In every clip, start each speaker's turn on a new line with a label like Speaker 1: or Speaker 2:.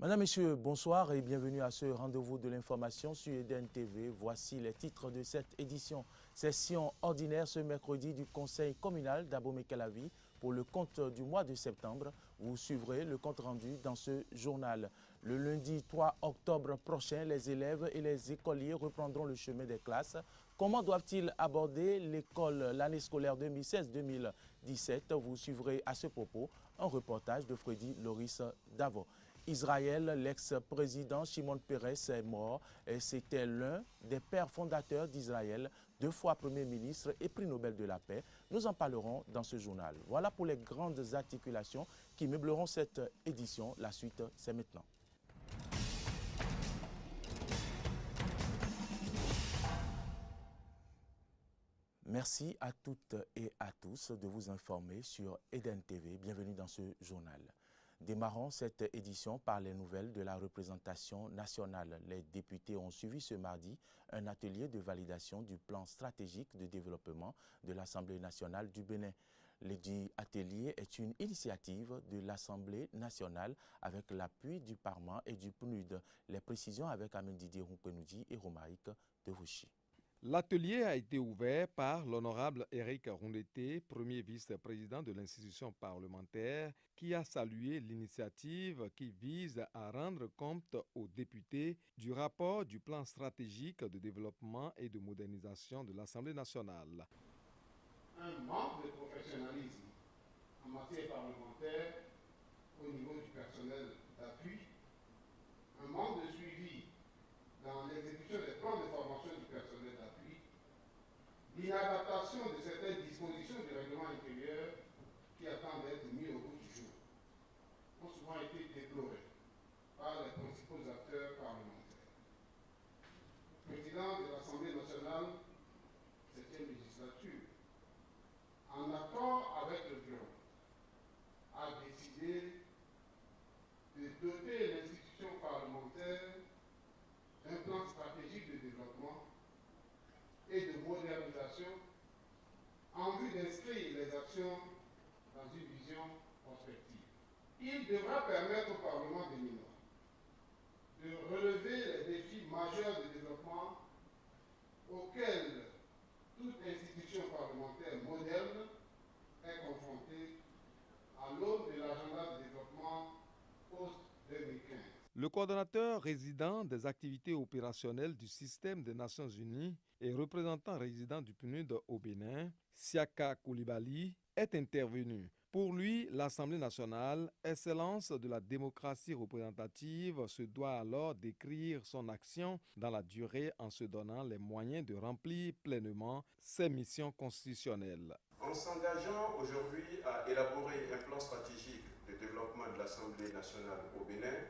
Speaker 1: Mesdames, Messieurs, bonsoir et bienvenue à ce rendez-vous de l'information sur Eden TV. Voici les titres de cette édition. Session ordinaire ce mercredi du Conseil communal d'Abomey-Calavi pour le compte du mois de septembre. Vous suivrez le compte rendu dans ce journal. Le lundi 3 octobre prochain, les élèves et les écoliers reprendront le chemin des classes. Comment doivent-ils aborder l'école l'année scolaire 2016-2017? Vous suivrez à ce propos un reportage de Freddy Loris Davo. Israël, l'ex-président Shimon Peres est mort et c'était l'un des pères fondateurs d'Israël, 2 fois Premier ministre et prix Nobel de la paix. Nous en parlerons dans ce journal. Voilà pour les grandes articulations qui meubleront cette édition. La suite, c'est maintenant. Merci à toutes et à tous de vous informer sur Eden TV. Bienvenue dans ce journal. Démarrons cette édition par les nouvelles de la représentation nationale. Les députés ont suivi ce mardi un atelier de validation du plan stratégique de développement de l'Assemblée nationale du Bénin. L'édit atelier est une initiative de l'Assemblée nationale avec l'appui du Parlement et du PNUD. Les précisions avec Amen Didier Roupenouji et Romaric Devouchi.
Speaker 2: L'atelier a été ouvert par l'honorable Eric Rondeté, premier vice-président de l'institution parlementaire, qui a salué l'initiative qui vise à rendre compte aux députés du rapport du plan stratégique de développement et de modernisation de l'Assemblée nationale.
Speaker 3: Un manque de professionnalisme en matière parlementaire au niveau du personnel d'appui, un manque de suivi dans l'exécution des plans de formation du personnel d'appui, l'inadaptation de certaines dispositions du règlement intérieur qui attendent d'être mis au bout du jour, ont souvent été déplorées par les principaux acteurs parlementaires. Le président de l'Assemblée nationale, 7e législature, en accord avec le bureau, a décidé de doter l'institution parlementaire d'un plan stratégique de développement et de modernisation en vue d'inscrire les actions dans une vision prospective. Il devra permettre au Parlement béninois de relever les défis majeurs de développement auxquels toute institution parlementaire moderne est confrontée à l'aune de l'agenda de développement post-2015.
Speaker 2: Le coordonnateur résident des activités opérationnelles du système des Nations Unies et représentant résident du PNUD au Bénin, Siaka Koulibaly, est intervenu. Pour lui, l'Assemblée nationale, excellence de la démocratie représentative, se doit alors d'écrire son action dans la durée en se donnant les moyens de remplir pleinement ses missions constitutionnelles.
Speaker 4: En s'engageant aujourd'hui à élaborer un plan stratégique de développement de l'Assemblée nationale au Bénin,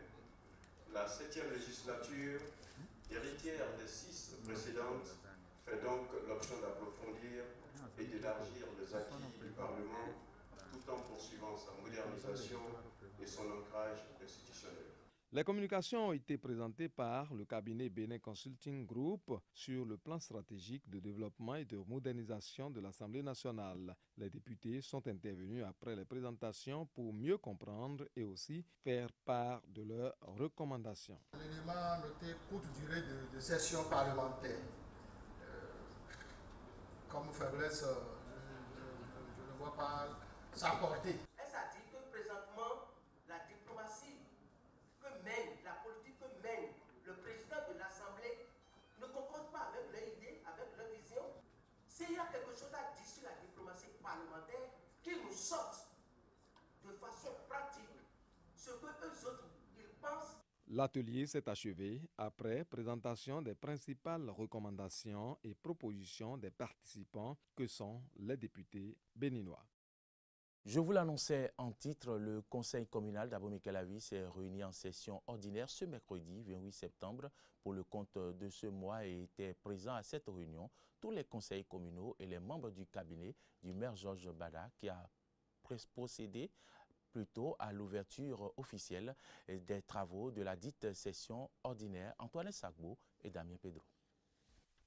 Speaker 4: la 7e législature, héritière des 6 précédentes, fait donc l'option d'approfondir et d'élargir les acquis du Parlement tout en poursuivant sa modernisation et son ancrage institutionnel.
Speaker 2: Les communications ont été présentées par le cabinet Bénin Consulting Group sur le plan stratégique de développement et de modernisation de l'Assemblée nationale. Les députés sont intervenus après les présentations pour mieux comprendre et aussi faire part de leurs recommandations.
Speaker 5: L'élément noté courte durée de session parlementaire. Comme faiblesse, je ne vois pas sa portée.
Speaker 6: Est-ce à dire que présentement, la diplomatie que mène, la politique que mène le président de l'Assemblée ne concorde pas avec leurs idées, avec leur vision? S'il y a quelque chose à dire sur la diplomatie parlementaire, qu'ils nous sortent de façon pratique ce que eux autres ils pensent.
Speaker 2: L'atelier s'est achevé après présentation des principales recommandations et propositions des participants que sont les députés béninois.
Speaker 1: Je vous l'annonçais en titre, le Conseil communal d'Abomey-Calavi s'est réuni en session ordinaire ce mercredi 28 septembre pour le compte de ce mois et étaient présents à cette réunion tous les conseils communaux et les membres du cabinet du maire Georges Bada qui a procédé plutôt à l'ouverture officielle des travaux de la dite session ordinaire. Antoine Sagbo et Damien Pedro.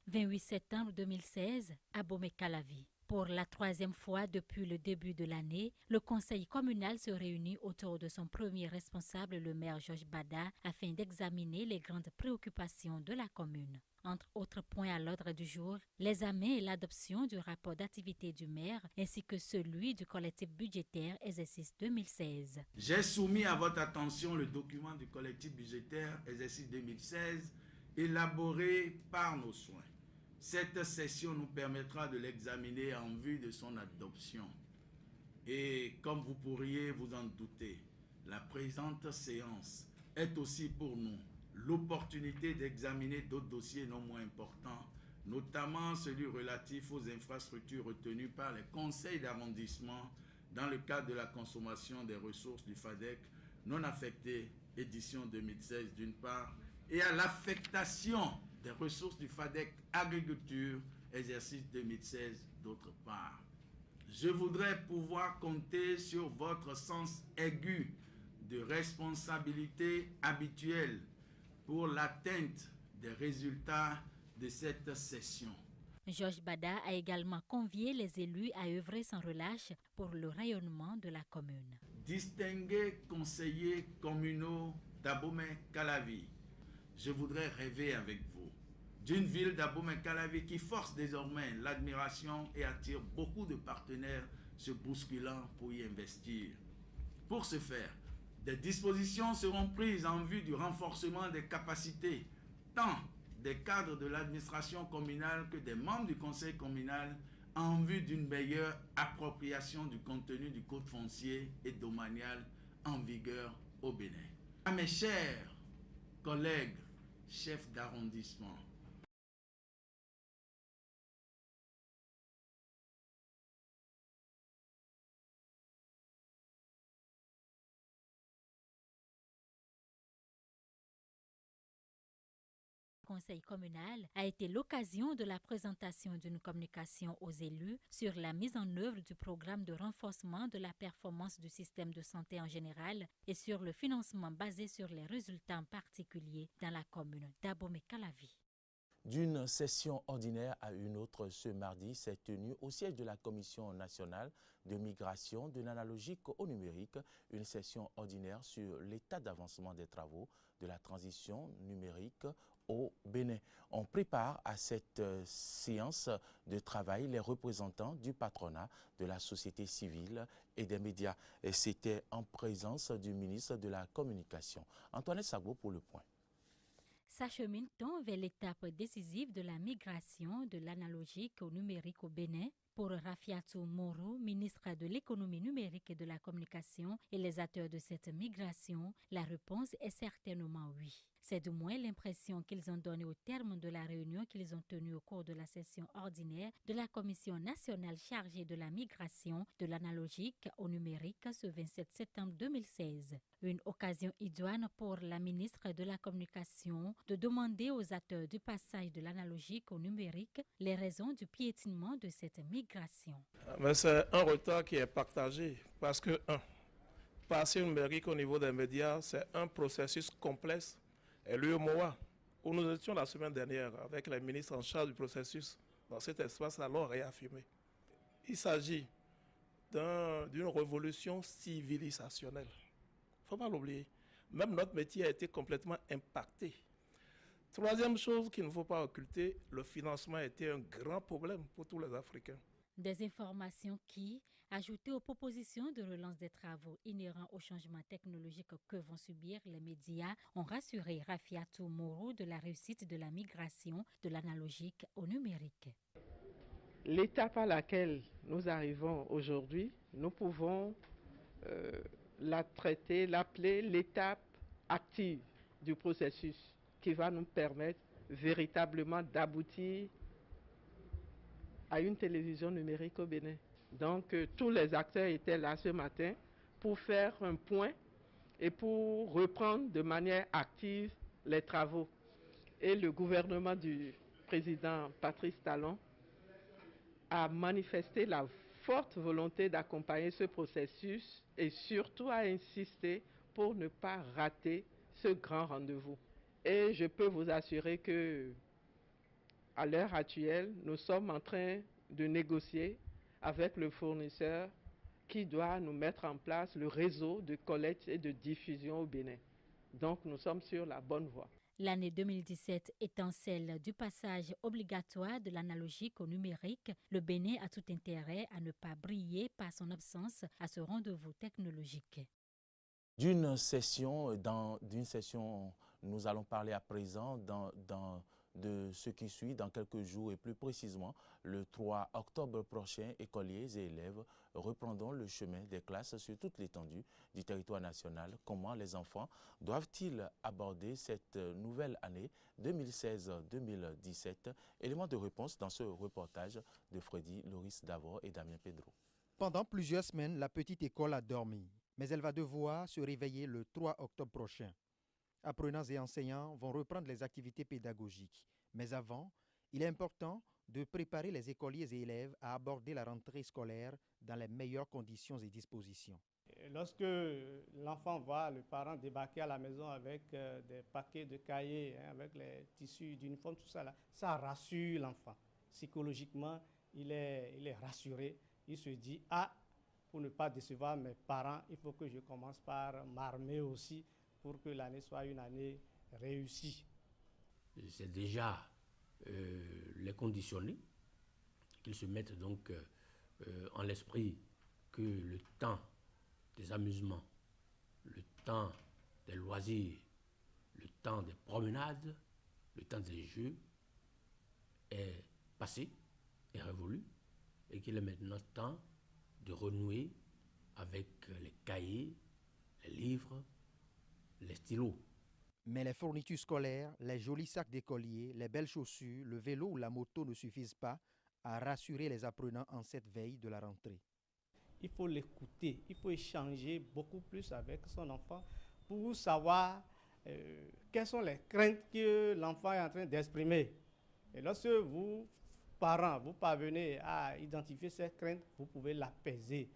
Speaker 7: 28 septembre 2016, Abomey-Calavi. Pour la troisième fois depuis le début de l'année, le conseil communal se réunit autour de son premier responsable, le maire Georges Bada, afin d'examiner les grandes préoccupations de la commune. Entre autres points à l'ordre du jour, l'examen et l'adoption du rapport d'activité du maire ainsi que celui du collectif budgétaire exercice 2016.
Speaker 8: J'ai soumis à votre attention le document du collectif budgétaire exercice 2016 élaboré par nos soins. Cette session nous permettra de l'examiner en vue de son adoption. Et comme vous pourriez vous en douter, la présente séance est aussi pour nous l'opportunité d'examiner d'autres dossiers non moins importants, notamment celui relatif aux infrastructures retenues par les conseils d'arrondissement dans le cadre de la consommation des ressources du FADEC non affectées, édition 2016 d'une part, et à l'affectation des ressources du FADEC Agriculture, exercice 2016 d'autre part. Je voudrais pouvoir compter sur votre sens aigu de responsabilité habituelle pour l'atteinte des résultats de cette session.
Speaker 7: Georges Bada a également convié les élus à œuvrer sans relâche pour le rayonnement de la commune.
Speaker 8: Distingués conseillers communaux d'Abomey-Calavi, je voudrais rêver avec vous d'une ville d'Abomey-Calavi qui force désormais l'admiration et attire beaucoup de partenaires se bousculant pour y investir. Pour ce faire, des dispositions seront prises en vue du renforcement des capacités, tant des cadres de l'administration communale que des membres du conseil communal, en vue d'une meilleure appropriation du contenu du code foncier et domanial en vigueur au Bénin. À mes chers collègues, chefs d'arrondissement,
Speaker 7: Le conseil communal a été l'occasion de la présentation d'une communication aux élus sur la mise en œuvre du programme de renforcement de la performance du système de santé en général et sur le financement basé sur les résultats en particulier dans la commune d'Abomey-Calavi.
Speaker 1: D'une session ordinaire à une autre ce mardi s'est tenue au siège de la Commission nationale de migration de l'analogique au numérique, une session ordinaire sur l'état d'avancement des travaux de la transition numérique au Bénin. On prépare à cette séance de travail les représentants du patronat, de la société civile et des médias. C'était en présence du ministre de la Communication. Antoinette Sagbo pour le point.
Speaker 7: S'achemine-t-on vers l'étape décisive de la migration de l'analogique au numérique au Bénin? Pour Rafiatou Moro, ministre de l'économie numérique et de la communication et les acteurs de cette migration, la réponse est certainement oui. C'est du moins l'impression qu'ils ont donnée au terme de la réunion qu'ils ont tenue au cours de la session ordinaire de la Commission nationale chargée de la migration de l'analogique au numérique ce 27 septembre 2016. Une occasion idoine pour la ministre de la Communication de demander aux acteurs du passage de l'analogique au numérique les raisons du piétinement de cette migration.
Speaker 9: Mais c'est un retard qui est partagé parce que, passer au numérique au niveau des médias, c'est un processus complexe. Et l'UEMOA, où nous étions la semaine dernière avec les ministres en charge du processus dans cet espace, l'ont réaffirmé. Il s'agit d'une révolution civilisationnelle. Il ne faut pas l'oublier. Même notre métier a été complètement impacté. Troisième chose qu'il ne faut pas occulter, le financement a été un grand problème pour tous les Africains.
Speaker 7: Des informations qui, ajoutées aux propositions de relance des travaux inhérents au changement technologique que vont subir les médias, ont rassuré Rafiatou Moro de la réussite de la migration de l'analogique au numérique.
Speaker 10: L'étape à laquelle nous arrivons aujourd'hui, nous pouvons la traiter, l'appeler l'étape active du processus qui va nous permettre véritablement d'aboutir à une télévision numérique au Bénin. Donc tous les acteurs étaient là ce matin pour faire un point et pour reprendre de manière active les travaux. Et le gouvernement du président Patrice Talon a manifesté la forte volonté d'accompagner ce processus et surtout a insisté pour ne pas rater ce grand rendez-vous. Et je peux vous assurer que à l'heure actuelle, nous sommes en train de négocier avec le fournisseur qui doit nous mettre en place le réseau de collecte et de diffusion au Bénin. Donc nous sommes sur la bonne voie.
Speaker 7: L'année 2017 étant celle du passage obligatoire de l'analogique au numérique, le Bénin a tout intérêt à ne pas briller par son absence à ce rendez-vous technologique.
Speaker 1: D'une session, nous allons parler à présent de ce qui suit dans quelques jours et plus précisément le 3 octobre prochain. Écoliers et élèves reprendront le chemin des classes sur toute l'étendue du territoire national. Comment les enfants doivent-ils aborder cette nouvelle année 2016-2017? Élément de réponse dans ce reportage de Freddy, Loris Davor et Damien Pedro.
Speaker 11: Pendant plusieurs semaines, la petite école a dormi, mais elle va devoir se réveiller le 3 octobre prochain. Apprenants et enseignants vont reprendre les activités pédagogiques. Mais avant, il est important de préparer les écoliers et élèves à aborder la rentrée scolaire dans les meilleures conditions et dispositions.
Speaker 12: Lorsque l'enfant voit le parent débarquer à la maison avec des paquets de cahiers, avec les tissus d'uniforme, tout ça, là, ça rassure l'enfant. Psychologiquement, il est rassuré. Il se dit, pour ne pas décevoir mes parents, il faut que je commence par m'armer aussi pour que l'année soit une année réussie.
Speaker 13: C'est déjà les conditionner, qu'ils se mettent donc en l'esprit que le temps des amusements, le temps des loisirs, le temps des promenades, le temps des jeux est passé, est révolu, et qu'il est maintenant temps de renouer avec les cahiers, les livres, les stylos.
Speaker 11: Mais les fournitures scolaires, les jolis sacs d'écoliers, les belles chaussures, le vélo ou la moto ne suffisent pas à rassurer les apprenants en cette veille de la rentrée.
Speaker 12: Il faut l'écouter, il faut échanger beaucoup plus avec son enfant pour savoir quelles sont les craintes que l'enfant est en train d'exprimer. Et lorsque vous, parents, vous parvenez à identifier ces craintes, vous pouvez l'apaiser.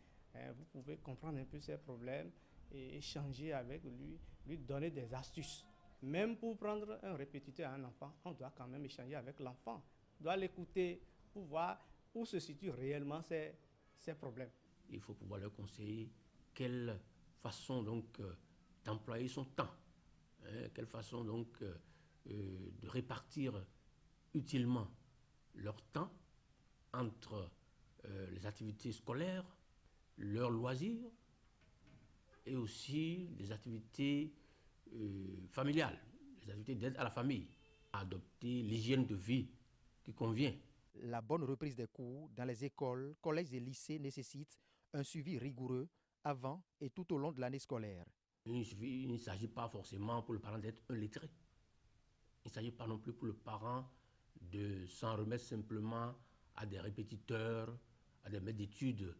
Speaker 12: Vous pouvez comprendre un peu ses problèmes et échanger avec lui, lui donner des astuces. Même pour prendre un répétiteur à un enfant, on doit quand même échanger avec l'enfant. On doit l'écouter pour voir où se situent réellement ses problèmes.
Speaker 13: Il faut pouvoir leur conseiller quelle façon donc d'employer son temps, quelle façon donc de répartir utilement leur temps entre les activités scolaires, leurs loisirs et aussi les activités familiales, les activités d'aide à la famille, adopter l'hygiène de vie qui convient.
Speaker 11: La bonne reprise des cours dans les écoles, collèges et lycées nécessite un suivi rigoureux avant et tout au long de l'année scolaire.
Speaker 13: Il ne s'agit pas forcément pour le parent d'être un lettré. Il ne s'agit pas non plus pour le parent de s'en remettre simplement à des répétiteurs, à des maîtres d'études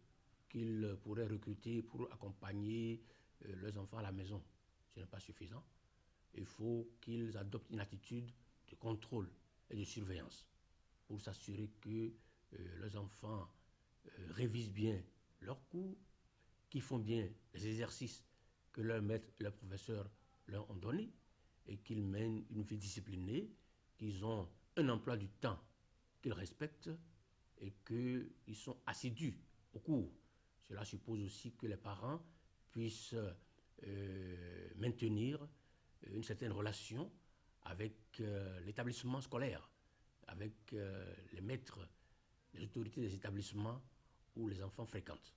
Speaker 13: qu'ils pourraient recruter pour accompagner leurs enfants à la maison. Ce n'est pas suffisant. Il faut qu'ils adoptent une attitude de contrôle et de surveillance pour s'assurer que leurs enfants révisent bien leurs cours, qu'ils font bien les exercices que leurs maîtres et leurs professeurs leur ont donnés et qu'ils mènent une vie disciplinée, qu'ils ont un emploi du temps qu'ils respectent et qu'ils sont assidus au cours. Cela suppose aussi que les parents puissent maintenir une certaine relation avec l'établissement scolaire, avec les maîtres, les autorités des établissements où les enfants fréquentent.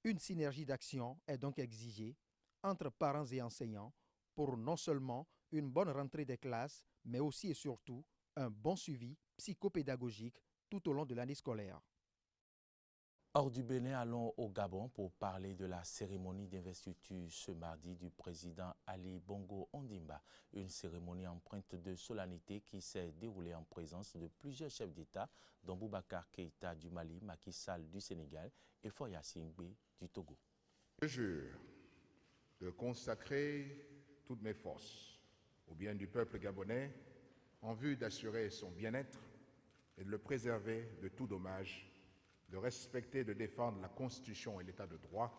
Speaker 11: Une synergie d'action est donc exigée entre parents et enseignants pour non seulement une bonne rentrée des classes, mais aussi et surtout un bon suivi psychopédagogique tout au long de l'année scolaire.
Speaker 1: Hors du Bénin, allons au Gabon pour parler de la cérémonie d'investiture ce mardi du président Ali Bongo Ondimba. Une cérémonie empreinte de solennité qui s'est déroulée en présence de plusieurs chefs d'État, dont Boubacar Keïta du Mali, Macky Sall du Sénégal et Faure Singbe du Togo.
Speaker 3: Je jure de consacrer toutes mes forces au bien du peuple gabonais en vue d'assurer son bien-être et de le préserver de tout dommage, de respecter et de défendre la Constitution et l'État de droit,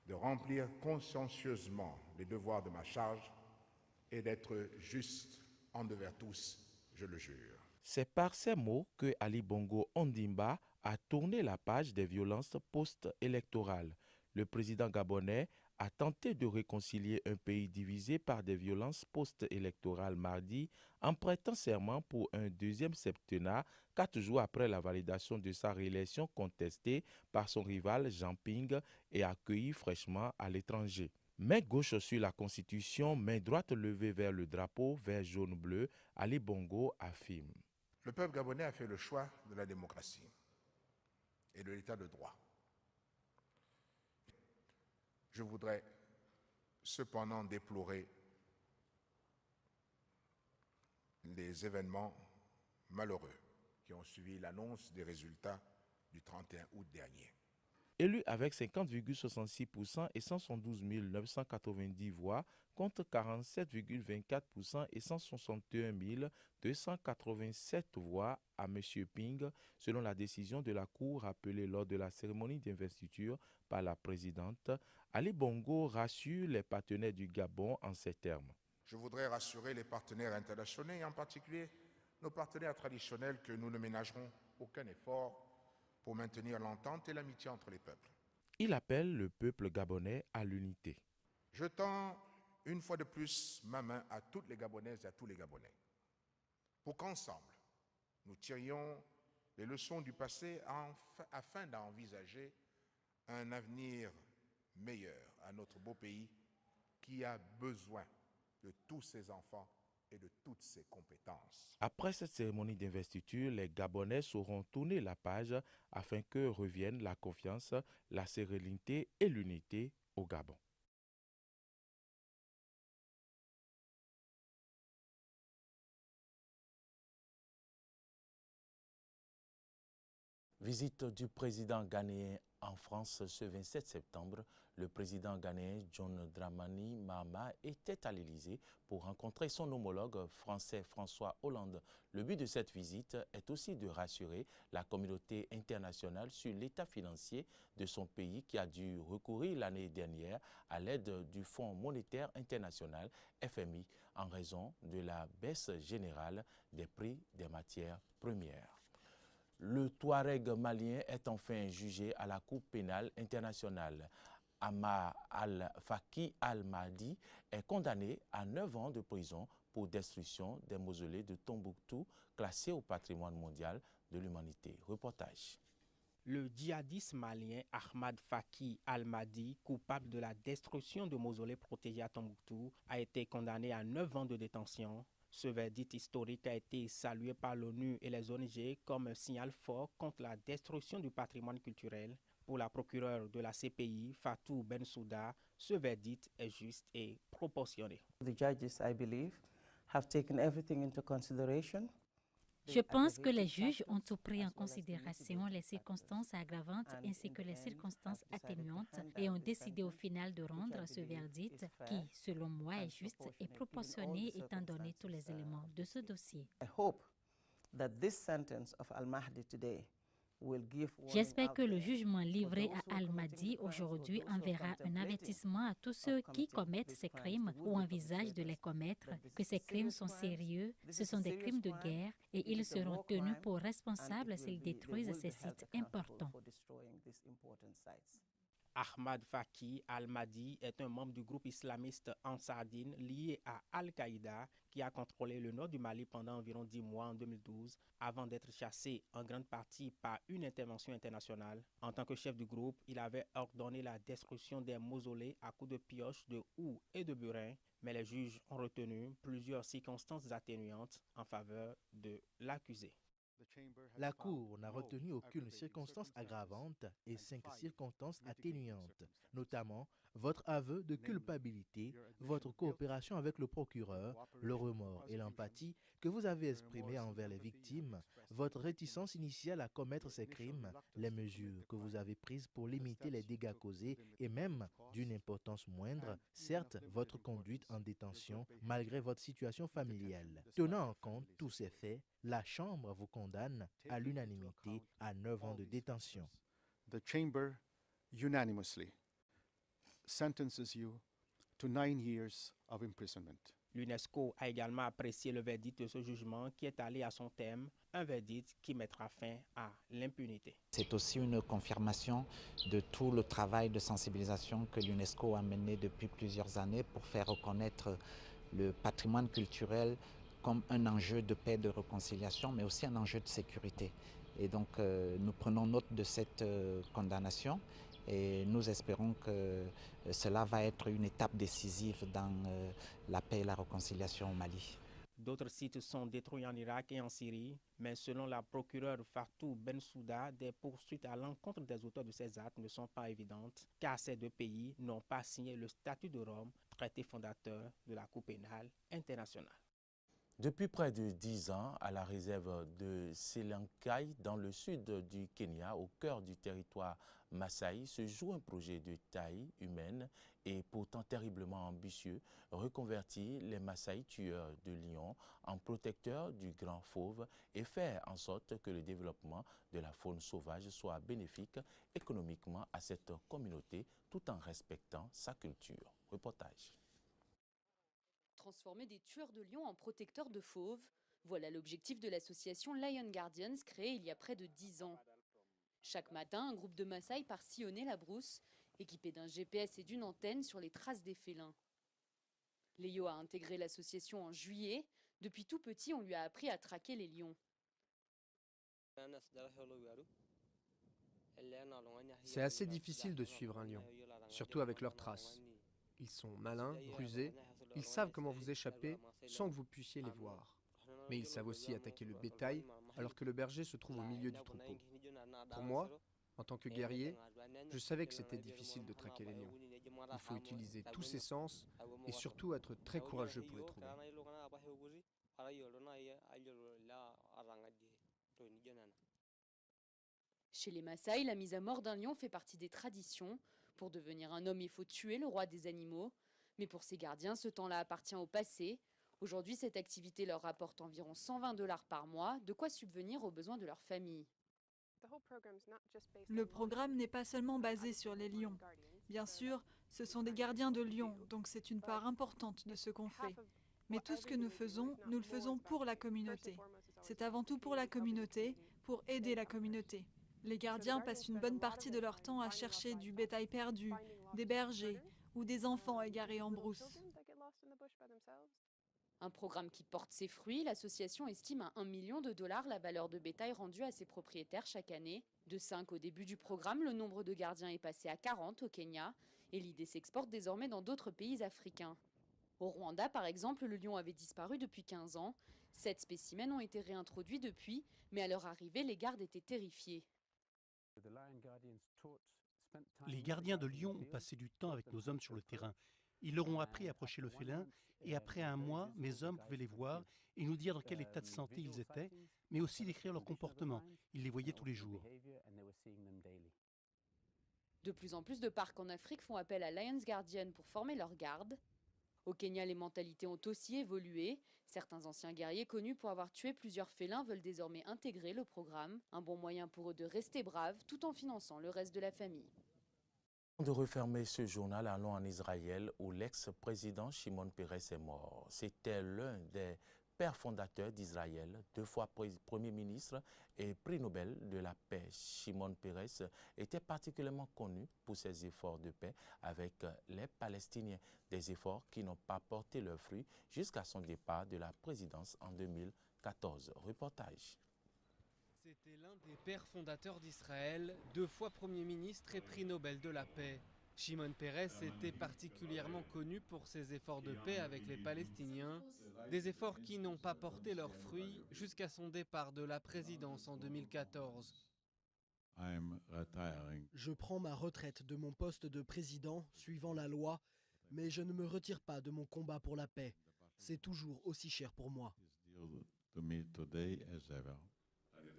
Speaker 3: de remplir consciencieusement les devoirs de ma charge et d'être juste envers tous, je le jure.
Speaker 1: C'est par ces mots que Ali Bongo Ondimba à tourner la page des violences post-électorales. Le président gabonais a tenté de réconcilier un pays divisé par des violences post-électorales mardi en prêtant serment pour un deuxième septennat 4 jours après la validation de sa réélection contestée par son rival Jean Ping et accueilli fraîchement à l'étranger. Main gauche sur la Constitution, main droite levée vers le drapeau vert jaune bleu, Ali Bongo affirme.
Speaker 3: Le peuple gabonais a fait le choix de la démocratie et de l'état de droit. Je voudrais cependant déplorer les événements malheureux qui ont suivi l'annonce des résultats du 31 août dernier.
Speaker 1: Élu avec 50,66% et 172 990 voix contre 47,24% et 161 287 voix à M. Ping, selon la décision de la Cour rappelée lors de la cérémonie d'investiture par la présidente. Ali Bongo rassure les partenaires du Gabon en ces termes.
Speaker 3: Je voudrais rassurer les partenaires internationaux et en particulier nos partenaires traditionnels que nous ne ménagerons aucun effort pour maintenir l'entente et l'amitié entre les peuples.
Speaker 1: Il appelle le peuple gabonais à l'unité.
Speaker 3: Je tends une fois de plus ma main à toutes les Gabonaises et à tous les Gabonais pour qu'ensemble, nous tirions les leçons du passé afin d'envisager un avenir meilleur à notre beau pays qui a besoin de tous ses enfants et de toutes ses compétences.
Speaker 1: Après cette cérémonie d'investiture, les Gabonais sauront tourner la page afin que revienne la confiance, la sérénité et l'unité au Gabon. Visite du président ghanéen en France ce 27 septembre. Le président ghanéen John Dramani Mahama était à l'Élysée pour rencontrer son homologue français François Hollande. Le but de cette visite est aussi de rassurer la communauté internationale sur l'état financier de son pays qui a dû recourir l'année dernière à l'aide du Fonds monétaire international FMI en raison de la baisse générale des prix des matières premières. Le Touareg malien est enfin jugé à la Cour pénale internationale. Ama Al-Faki Al-Mahdi est condamné à 9 ans de prison pour destruction des mausolées de Tombouctou classés au patrimoine mondial de l'humanité. Reportage.
Speaker 14: Le djihadiste malien Ahmad Faki Al-Mahdi, coupable de la destruction de mausolées protégés à Tombouctou, a été condamné à 9 ans de détention. Ce verdict historique a été salué par l'ONU et les ONG comme un signal fort contre la destruction du patrimoine culturel. Pour la procureure de la CPI, Fatou Bensouda, ce verdict est juste et proportionné.
Speaker 15: The judges, I believe, have taken everything into consideration.
Speaker 7: Je pense que les juges ont tout pris en considération, les circonstances aggravantes ainsi que les circonstances atténuantes, et ont décidé au final de rendre ce verdict qui, selon moi, est juste et proportionné étant donné tous les éléments de ce dossier. J'espère que le jugement livré à Al-Mahdi aujourd'hui enverra un avertissement à tous ceux qui commettent ces crimes ou envisagent de les commettre, que ces crimes sont sérieux, ce sont des crimes de guerre et ils seront tenus pour responsables s'ils détruisent ces sites importants.
Speaker 14: Ahmad Faki Al-Mahdi est un membre du groupe islamiste Ansardine lié à Al-Qaïda qui a contrôlé le nord du Mali pendant environ 10 mois en 2012 avant d'être chassé en grande partie par une intervention internationale. En tant que chef du groupe, il avait ordonné la destruction des mausolées à coups de pioche, de houx et de burin, mais les juges ont retenu plusieurs circonstances atténuantes en faveur de l'accusé.
Speaker 16: La Cour n'a retenu aucune circonstance aggravante et 5 circonstances atténuantes, notamment votre aveu de culpabilité, votre coopération avec le procureur, le remords et l'empathie que vous avez exprimés envers les victimes, votre réticence initiale à commettre ces crimes, les mesures que vous avez prises pour limiter les dégâts causés et même, d'une importance moindre, certes, votre conduite en détention malgré votre situation familiale. Tenant en compte tous ces faits, la Chambre vous condamne à l'unanimité à 9 ans de détention.
Speaker 17: The Chamber unanimously sentences you to 9 years of imprisonment.
Speaker 14: L'UNESCO a également apprécié le verdict de ce jugement qui est allé à son terme, un verdict qui mettra fin à l'impunité.
Speaker 17: C'est aussi une confirmation de tout le travail de sensibilisation que l'UNESCO a mené depuis plusieurs années pour faire reconnaître le patrimoine culturel comme un enjeu de paix et de réconciliation, mais aussi un enjeu de sécurité. Et donc nous prenons note de cette condamnation et nous espérons que cela va être une étape décisive dans la paix et la réconciliation au Mali.
Speaker 14: D'autres sites sont détruits en Irak et en Syrie, mais selon la procureure Fatou Bensouda, des poursuites à l'encontre des auteurs de ces actes ne sont pas évidentes, car ces deux pays n'ont pas signé le statut de Rome, traité fondateur de la Cour pénale internationale.
Speaker 1: Depuis près de 10 ans, à la réserve de Selankai, dans le sud du Kenya, au cœur du territoire Maasai, se joue un projet de taille humaine et pourtant terriblement ambitieux, reconvertir les Maasai tueurs de lions en protecteurs du grand fauve et faire en sorte que le développement de la faune sauvage soit bénéfique économiquement à cette communauté tout en respectant sa culture. Reportage.
Speaker 18: Transformer des tueurs de lions en protecteurs de fauves, voilà l'objectif de l'association Lion Guardians créée il y a près de 10 ans. Chaque matin, un groupe de Maasai part sillonner la brousse, équipé d'un GPS et d'une antenne sur les traces des félins. Léo a intégré l'association en juillet. Depuis tout petit, on lui a appris à traquer les lions.
Speaker 19: C'est assez difficile de suivre un lion, surtout avec leurs traces. Ils sont malins, rusés, ils savent comment vous échapper sans que vous puissiez les voir. Mais ils savent aussi attaquer le bétail alors que le berger se trouve au milieu du troupeau. Pour moi, en tant que guerrier, je savais que c'était difficile de traquer les lions. Il faut utiliser tous ses sens et surtout être très courageux pour les trouver.
Speaker 18: Chez les Maasai, la mise à mort d'un lion fait partie des traditions. Pour devenir un homme, il faut tuer le roi des animaux. Mais pour ces gardiens, ce temps-là appartient au passé. Aujourd'hui, cette activité leur rapporte environ 120 $ par mois, de quoi subvenir aux besoins de leur famille.
Speaker 20: Le programme n'est pas seulement basé sur les lions. Bien sûr, ce sont des gardiens de lions, donc c'est une part importante de ce qu'on fait. Mais tout ce que nous le faisons pour la communauté. C'est avant tout pour la communauté, pour aider la communauté. Les gardiens passent une bonne partie de leur temps à chercher du bétail perdu, des bergers ou des enfants égarés en brousse.
Speaker 18: Un programme qui porte ses fruits, l'association estime à $1 million la valeur de bétail rendue à ses propriétaires chaque année. De 5 au début du programme, le nombre de gardiens est passé à 40 au Kenya et l'idée s'exporte désormais dans d'autres pays africains. Au Rwanda, par exemple, le lion avait disparu depuis 15 ans. 7 spécimens ont été réintroduits depuis, mais à leur arrivée, les gardes étaient terrifiés.
Speaker 21: Les gardiens de lions ont passé du temps avec nos hommes sur le terrain. Ils leur ont appris à approcher le félin et après un mois, mes hommes pouvaient les voir et nous dire dans quel état de santé ils étaient, mais aussi décrire leur comportement. Ils les voyaient tous les jours.
Speaker 18: De plus en plus de parcs en Afrique font appel à Lions Guardian pour former leurs gardes. Au Kenya, les mentalités ont aussi évolué. Certains anciens guerriers connus pour avoir tué plusieurs félins veulent désormais intégrer le programme. Un bon moyen pour eux de rester braves tout en finançant le reste de la famille.
Speaker 1: De refermer ce journal, allons en Israël où l'ex-président Shimon Peres est mort. C'était l'un des pères fondateurs d'Israël, 2 fois Premier ministre et prix Nobel de la paix. Shimon Peres était particulièrement connu pour ses efforts de paix avec les Palestiniens, des efforts qui n'ont pas porté leurs fruits jusqu'à son départ de la présidence en 2014. Reportage.
Speaker 22: C'était l'un des pères fondateurs d'Israël, 2 fois Premier ministre et prix Nobel de la paix. Shimon Peres était particulièrement connu pour ses efforts de paix avec les Palestiniens, des efforts qui n'ont pas porté leurs fruits jusqu'à son départ de la présidence en 2014.
Speaker 23: Je prends ma retraite de mon poste de président suivant la loi, mais je ne me retire pas de mon combat pour la paix. C'est toujours aussi cher pour moi.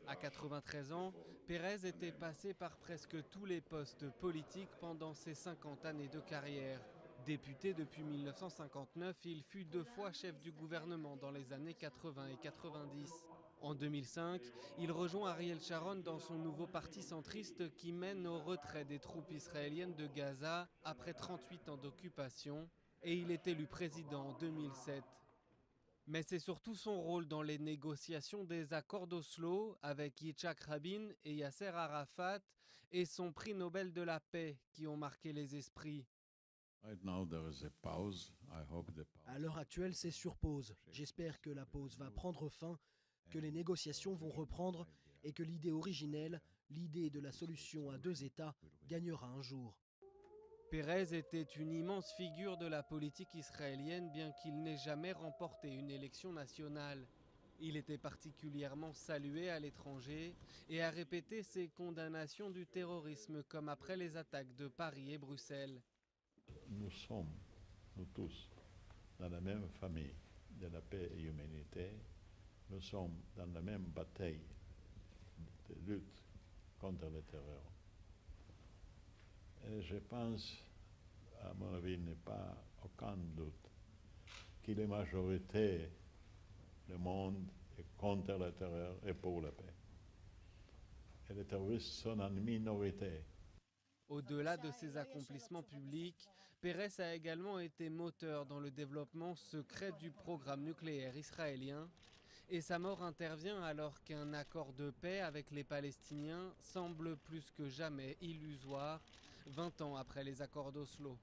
Speaker 22: À 93 ans, Peres était passé par presque tous les postes politiques pendant ses 50 années de carrière. Député depuis 1959, il fut 2 fois chef du gouvernement dans les années 80 et 90. En 2005, il rejoint Ariel Sharon dans son nouveau parti centriste qui mène au retrait des troupes israéliennes de Gaza après 38 ans d'occupation et il est élu président en 2007. Mais c'est surtout son rôle dans les négociations des accords d'Oslo avec Yitzhak Rabin et Yasser Arafat et son prix Nobel de la paix qui ont marqué les esprits.
Speaker 23: À l'heure actuelle, c'est sur pause. J'espère que la pause va prendre fin, que les négociations vont reprendre et que l'idée originelle, l'idée de la solution à 2 États, gagnera un jour.
Speaker 22: Pérez était une immense figure de la politique israélienne bien qu'il n'ait jamais remporté une élection nationale. Il était particulièrement salué à l'étranger et a répété ses condamnations du terrorisme comme après les attaques de Paris et Bruxelles.
Speaker 4: Nous sommes, nous tous, dans la même famille de la paix et l'humanité. Nous sommes dans la même bataille de lutte contre le terreur. Et je pense, à mon avis, il n'y a pas aucun doute que la majorité du monde est contre le terreur et pour la paix. Et les terroristes sont en minorité.
Speaker 22: Au-delà de ses accomplissements publics, Pérez a également été moteur dans le développement secret du programme nucléaire israélien. Et sa mort intervient alors qu'un accord de paix avec les Palestiniens semble plus que jamais illusoire, 20 ans après les accords d'Oslo.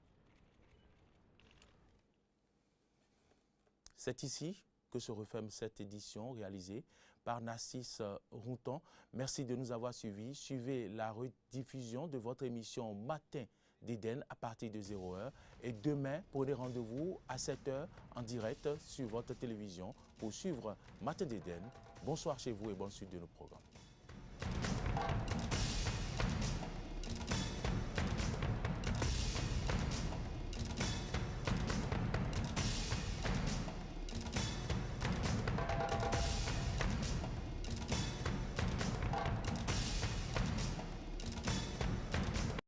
Speaker 1: C'est ici que se referme cette édition réalisée par Narcisse Routon. Merci de nous avoir suivis. Suivez la rediffusion de votre émission Matin d'Éden à partir de 0h. Et demain, prenez rendez-vous à 7h en direct sur votre télévision pour suivre Matin d'Éden. Bonsoir chez vous et bonne suite de nos programmes.